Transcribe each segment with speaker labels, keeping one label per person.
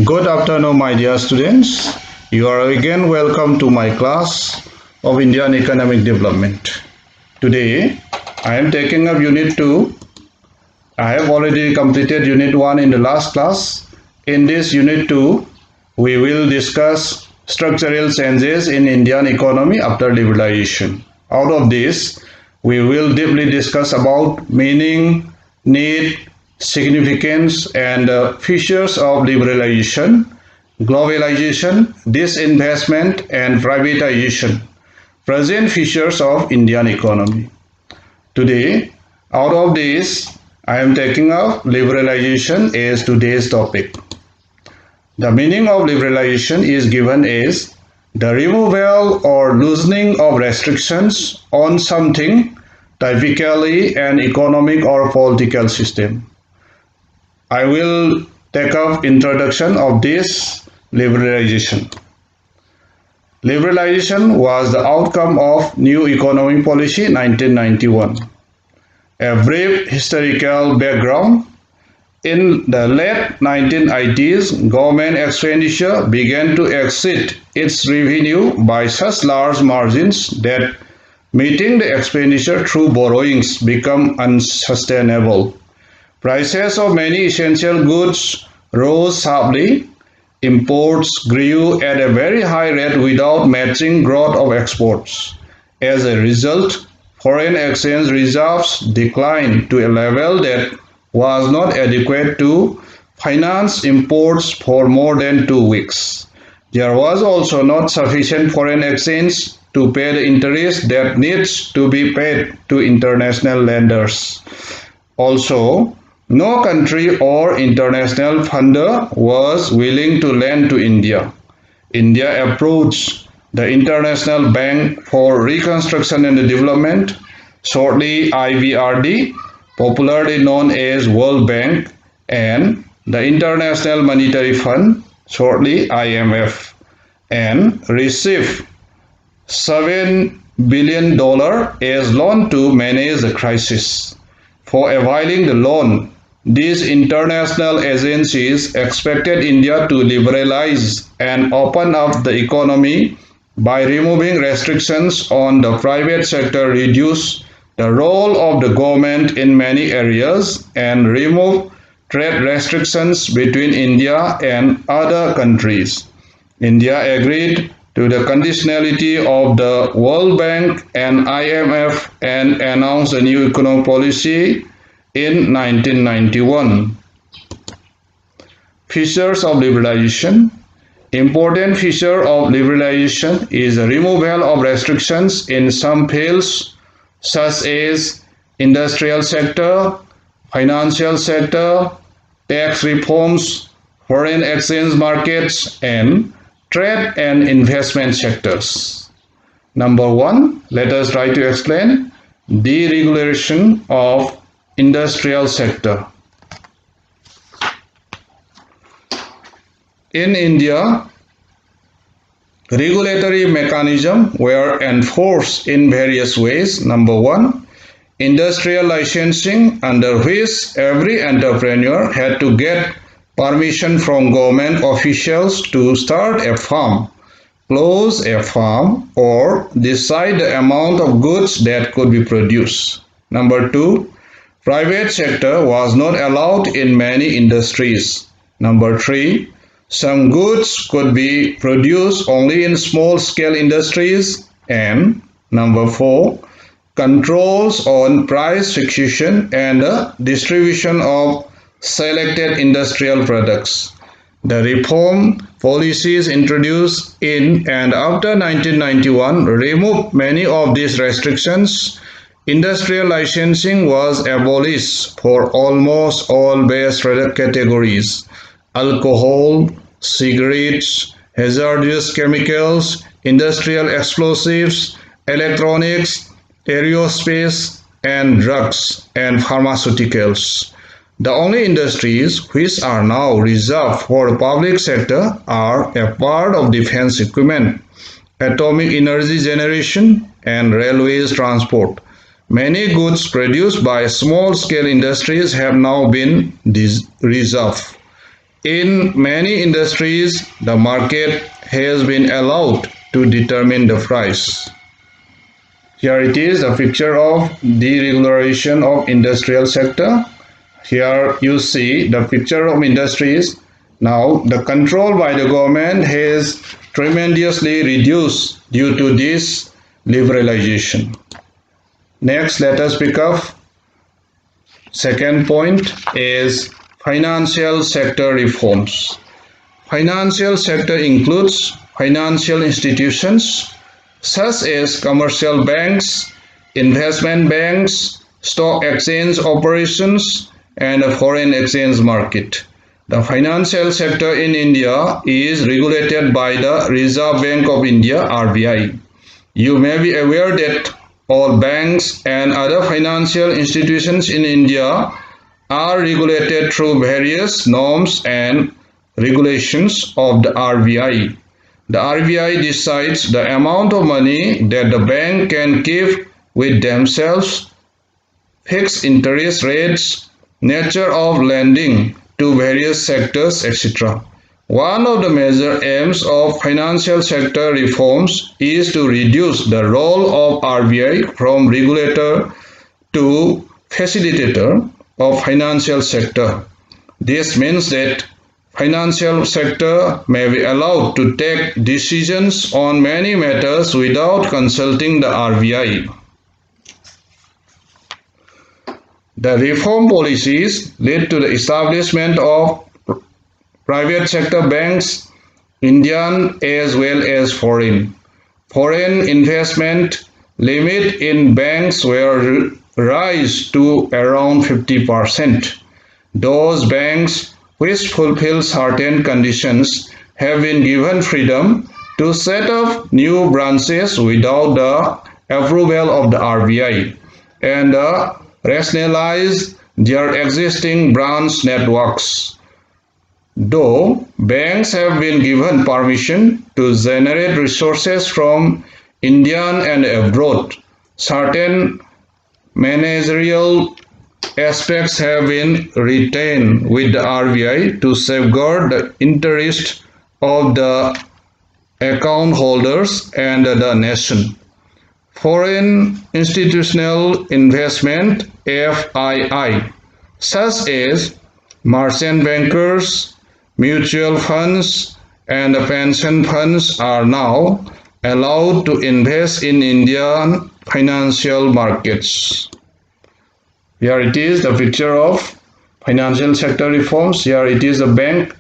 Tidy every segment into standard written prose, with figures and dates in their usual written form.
Speaker 1: Good afternoon, my dear students. You are again welcome to my class of Indian Economic Development. Today, I am taking up Unit 2. I have already completed Unit 1 in the last class. In this Unit 2, we will discuss structural changes in Indian economy after liberalization. Out of this, we will deeply discuss about meaning, need, significance and features of liberalization, globalization, disinvestment and privatization, present features of Indian economy. Today, out of this, I am taking up liberalization as today's topic. The meaning of liberalization is given as the removal or loosening of restrictions on something, typically an economic or political system. I will take up introduction of this liberalization. Liberalization was the outcome of New Economic Policy 1991. A brief historical background. In the late 1980s, government expenditure began to exceed its revenue by such large margins that meeting the expenditure through borrowings became unsustainable. Prices of many essential goods rose sharply. Imports grew at a very high rate without matching growth of exports. As a result, foreign exchange reserves declined to a level that was not adequate to finance imports for more than 2 weeks. There was also not sufficient foreign exchange to pay the interest that needs to be paid to international lenders. Also, no country or international funder was willing to lend to India. India approached the International Bank for Reconstruction and Development, shortly IBRD, popularly known as World Bank, and the International Monetary Fund, shortly IMF, and received $7 billion as loan to manage the crisis. For availing the loan, these international agencies expected India to liberalize and open up the economy by removing restrictions on the private sector, reduce the role of the government in many areas, and remove trade restrictions between India and other countries. India agreed to the conditionality of the World Bank and IMF and announced a new economic policy in 1991. Features of liberalization. Important feature of liberalization is the removal of restrictions in some fields such as industrial sector, financial sector, tax reforms, foreign exchange markets, and trade and investment sectors. Number 1, let us try to explain deregulation of industrial sector. In India, regulatory mechanisms were enforced in various ways. Number 1, industrial licensing, under which every entrepreneur had to get permission from government officials to start a farm, close a farm, or decide the amount of goods that could be produced. Number 2, private sector was not allowed in many industries. Number 3, some goods could be produced only in small-scale industries. And number 4, controls on price fixation and the distribution of selected industrial products. The reform policies introduced in and after 1991 removed many of these restrictions. Industrial licensing was abolished for almost all base product categories: alcohol, cigarettes, hazardous chemicals, industrial explosives, electronics, aerospace, and drugs and pharmaceuticals. The only industries which are now reserved for the public sector are a part of defense equipment, atomic energy generation, and railways transport. Many goods produced by small-scale industries have now been reserved. In many industries, the market has been allowed to determine the price. Here it is, a picture of deregulation of industrial sector. Here you see the picture of industries. Now the control by the government has tremendously reduced due to this liberalization. Next, let us pick up second point is financial sector reforms. Financial sector includes financial institutions such as commercial banks, investment banks, stock exchange operations, and a foreign exchange market. The financial sector in India is regulated by the Reserve Bank of India (RBI). You may be aware that all banks and other financial institutions in India are regulated through various norms and regulations of the RBI. The RBI decides the amount of money that the bank can keep with themselves, fixed interest rates, nature of lending to various sectors, etc. One of the major aims of financial sector reforms is to reduce the role of RBI from regulator to facilitator of financial sector. This means that financial sector may be allowed to take decisions on many matters without consulting the RBI. The reform policies led to the establishment of private sector banks, Indian as well as foreign. Foreign investment limit in banks were raised to around 50%. Those banks which fulfill certain conditions have been given freedom to set up new branches without the approval of the RBI and rationalize their existing branch networks. Though banks have been given permission to generate resources from India and abroad, certain managerial aspects have been retained with the RBI to safeguard the interest of the account holders and the nation. Foreign institutional investment (FII), such as merchant bankers, mutual funds, and pension funds are now allowed to invest in Indian financial markets. Here it is, the picture of financial sector reforms. Here it is the bank.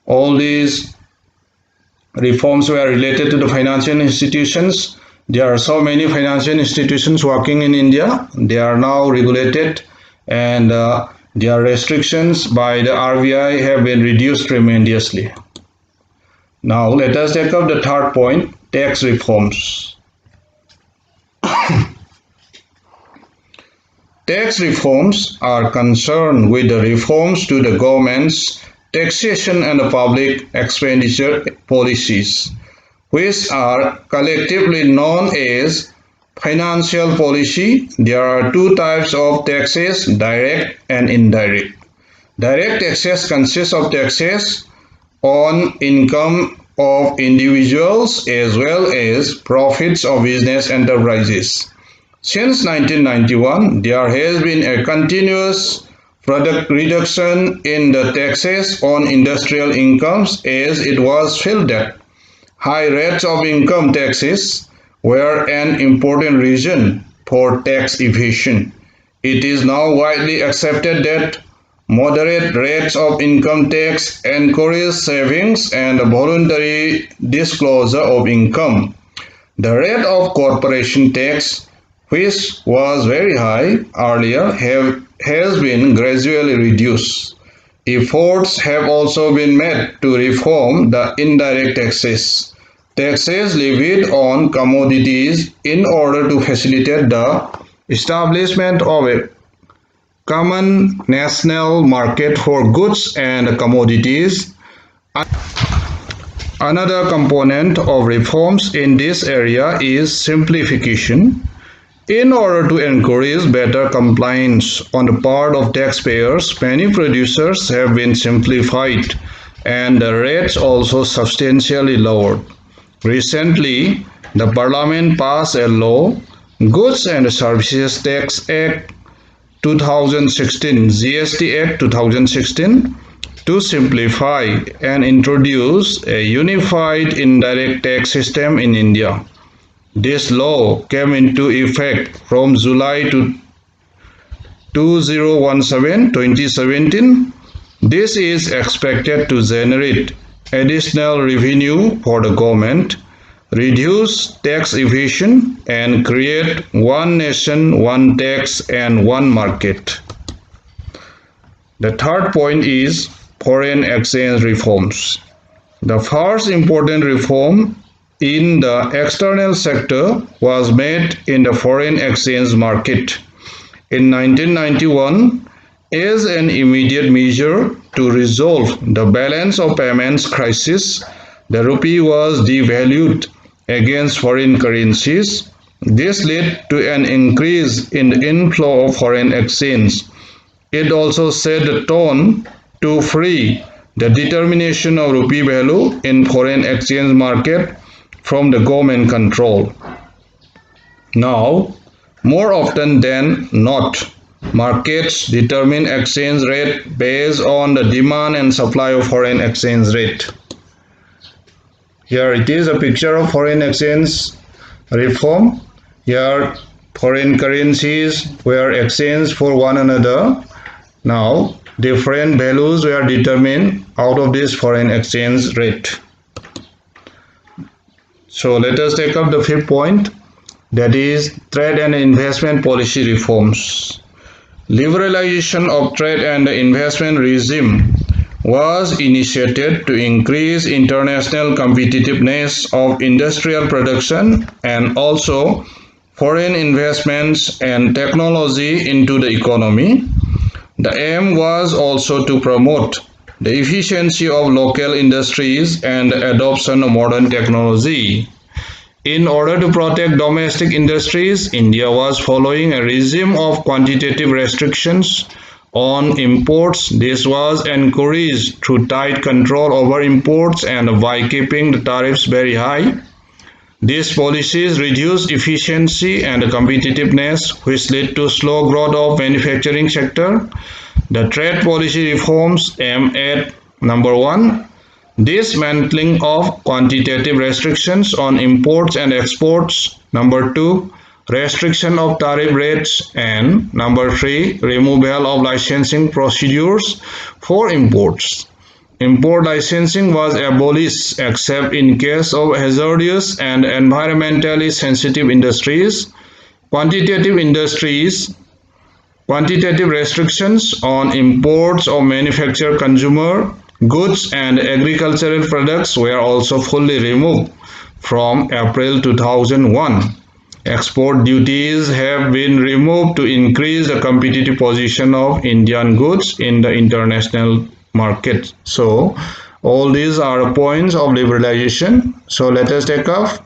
Speaker 1: All these reforms were related to the financial institutions. There are so many financial institutions working in India. They are now regulated, and their restrictions by the RBI have been reduced tremendously. Now let us take up the third point, tax reforms. Tax reforms are concerned with the reforms to the government's taxation and public expenditure policies, which are collectively known as financial policy. There are two types of taxes, direct and indirect. Direct taxes consist of taxes on income of individuals as well as profits of business enterprises. Since 1991, there has been a continuous product reduction in the taxes on industrial incomes, as it was felt that high rates of income taxes were an important reason for tax evasion. It is now widely accepted that moderate rates of income tax encourage savings and voluntary disclosure of income. The rate of corporation tax, which was very high earlier, has been gradually reduced. Efforts have also been made to reform the indirect taxes, taxes levied on commodities, in order to facilitate the establishment of a common national market for goods and commodities. Another component of reforms in this area is simplification. In order to encourage better compliance on the part of taxpayers, many procedures have been simplified. and the rates also substantially lowered. Recently, the Parliament passed a law, Goods and Services Tax Act 2016, GST Act 2016, to simplify and introduce a unified indirect tax system in India. This law came into effect from July 2017. This is expected to generate additional revenue for the government, reduce tax evasion, and create one nation, one tax, and one market. The third point is foreign exchange reforms. The first important reform in the external sector was made in the foreign exchange market in 1991 as an immediate measure to resolve the balance of payments crisis. The rupee was devalued against foreign currencies. This led to an increase in the inflow of foreign exchange. It also set the tone to free the determination of rupee value in foreign exchange market from the government control. Now, more often than not, markets determine exchange rate based on the demand and supply of foreign exchange rate. Here it is a picture of foreign exchange reform. Here foreign currencies were exchanged for one another. Now different values were determined out of this foreign exchange rate. So let us take up the fifth point, that is trade and investment policy reforms. Liberalization of trade and investment regime was initiated to increase international competitiveness of industrial production and also foreign investments and technology into the economy. The aim was also to promote the efficiency of local industries and the adoption of modern technology. In order to protect domestic industries, India was following a regime of quantitative restrictions on imports. This was encouraged through tight control over imports and by keeping the tariffs very high. These policies reduced efficiency and competitiveness, which led to slow growth of manufacturing sector. The trade policy reforms aim at number 1, dismantling of quantitative restrictions on imports and exports. Number 2, restriction of tariff rates, and number 3, removal of licensing procedures for imports. Import licensing was abolished except in case of hazardous and environmentally sensitive industries. Quantitative restrictions on imports of manufactured consumer goods and agricultural products were also fully removed from April 2001. Export duties have been removed to increase the competitive position of Indian goods in the international market. So all these are points of liberalization. So let us take up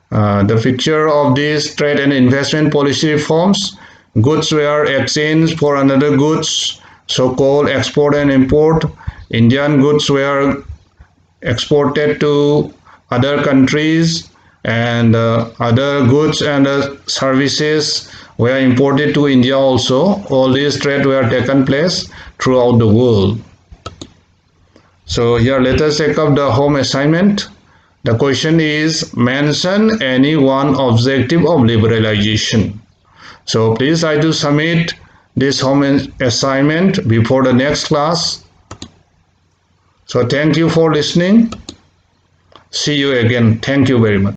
Speaker 1: the picture of these trade and investment policy reforms. Goods were exchanged for another goods, so-called export and import. Indian goods were exported to other countries, and other goods and services were imported to India also. All these trade were taken place throughout the world. So here let us take up the home assignment. The question is, mention any one objective of liberalization. So please try to submit this home assignment before the next class. So thank you for listening. See you again. Thank you very much.